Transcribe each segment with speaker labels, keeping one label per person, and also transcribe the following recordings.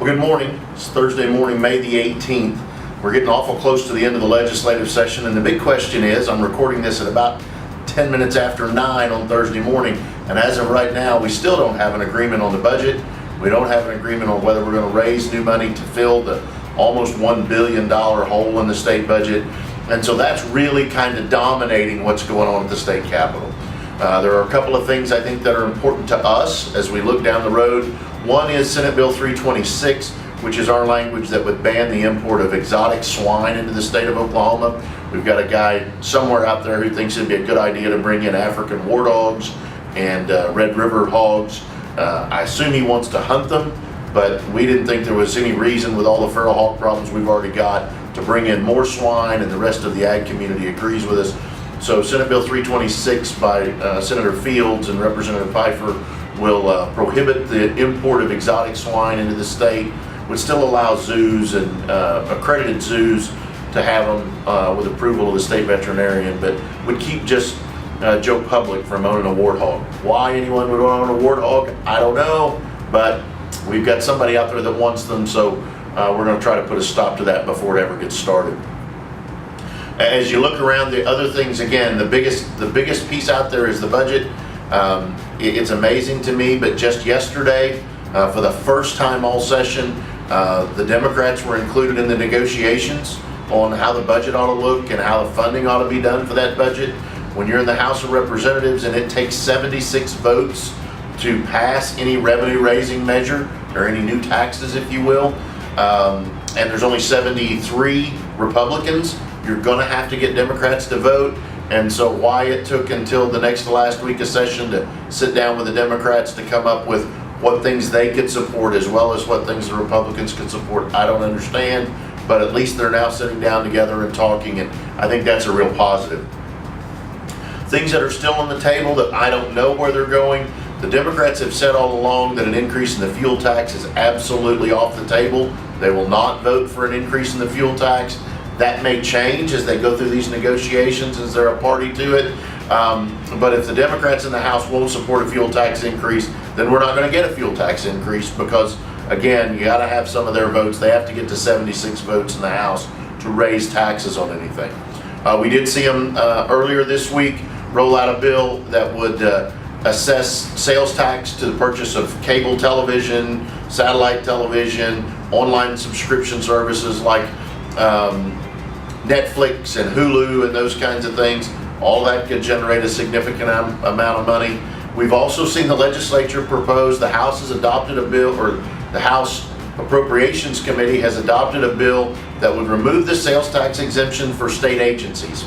Speaker 1: Well, good morning. It's Thursday morning, May the 18th. We're getting awful close to the end of the legislative session, and the big question is, I'm recording this at about 10 minutes after 9 on Thursday morning, and as of right now, we still don't have an agreement on the budget. We don't have an agreement on whether we're going to raise new money to fill the almost $1 billion hole in the state budget, and so that's really kind of dominating what's going on at the state capitol. There are a couple of things I think that are important to us as we look down the road. One is Senate Bill 326, which is our language that would ban the import of exotic swine into the state of Oklahoma. We've got a guy somewhere out there who thinks it'd be a good idea to bring in African war dogs and Red River hogs. I assume he wants to hunt them, but we didn't think there was any reason with all the feral hog problems we've already got to bring in more swine, and the rest of the ag community agrees with us. So Senate Bill 326 by Senator Fields and Representative Pfeiffer will prohibit the import of exotic swine into the state, would still allow zoos and accredited zoos to have them with approval of the state veterinarian, but would keep just Joe Public from owning a warthog. Why anyone would own a warthog, I don't know, but we've got somebody out there that wants them, so we're going to try to put a stop to that before it ever gets started. As you look around, the other things, again, the biggest piece out there is the budget. It's amazing to me, but just yesterday, for the first time all session, the Democrats were included in the negotiations on how the budget ought to look and how the funding ought to be done for that budget. When you're in the House of Representatives and it takes 76 votes to pass any revenue raising measure or any new taxes, if you will, and there's only 73 Republicans, you're going to have to get Democrats to vote. And so why it took until the next to last week of session to sit down with the Democrats to come up with what things they could support as well as what things the Republicans could support, I don't understand. But at least they're now sitting down together and talking, and I think that's a real positive. Things that are still on the table that I don't know where they're going. The Democrats have said all along that an increase in the fuel tax is absolutely off the table. They will not vote for an increase in the fuel tax. That may change as they go through these negotiations, as they're a party to it. But if the Democrats in the House won't support a fuel tax increase, then we're not going to get a fuel tax increase because, again, you got to have some of their votes. They have to get to 76 votes in the House to raise taxes on anything. We did see them earlier this week roll out a bill that would assess sales tax to the purchase of cable television, satellite television, online subscription services like Netflix and Hulu and those kinds of things. All that could generate a significant amount of money. We've also seen the legislature propose, the House has adopted a bill, or the House Appropriations Committee has adopted a bill that would remove the sales tax exemption for state agencies.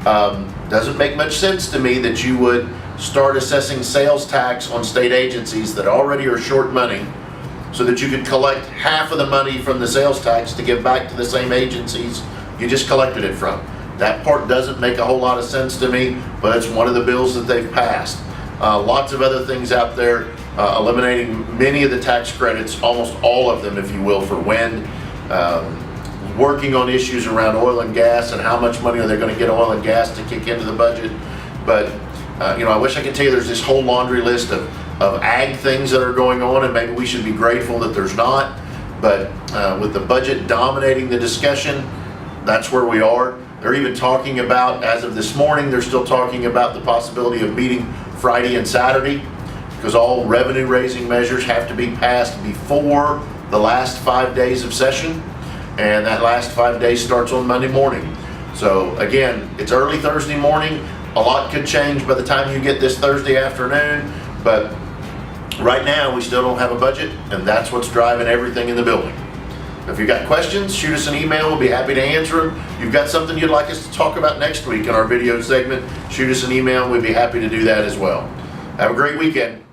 Speaker 1: Doesn't make much sense to me that you would start assessing sales tax on state agencies that already are short money so that you could collect half of the money from the sales tax to give back to the same agencies you just collected it from. That part doesn't make a whole lot of sense to me, but it's one of the bills that they've passed. Lots of other things out there, eliminating many of the tax credits, almost all of them, if you will, for wind. Working on issues around oil and gas and how much money are they going to get oil and gas to kick into the budget. But I wish I could tell you there's this whole laundry list of ag things that are going on, and maybe we should be grateful that there's not. But with the budget dominating the discussion, that's where we are. They're even talking about, as of this morning, they're still talking about the possibility of meeting Friday and Saturday because all revenue raising measures have to be passed before the last 5 days of session, and that last 5 days starts on Monday morning. So again, it's early Thursday morning. A lot could change by the time you get this Thursday afternoon, but right now we still don't have a budget, and that's what's driving everything in the building. If you've got questions, shoot us an email. We'll be happy to answer them. If you've got something you'd like us to talk about next week in our video segment, shoot us an email. We'd be happy to do that as well. Have a great weekend.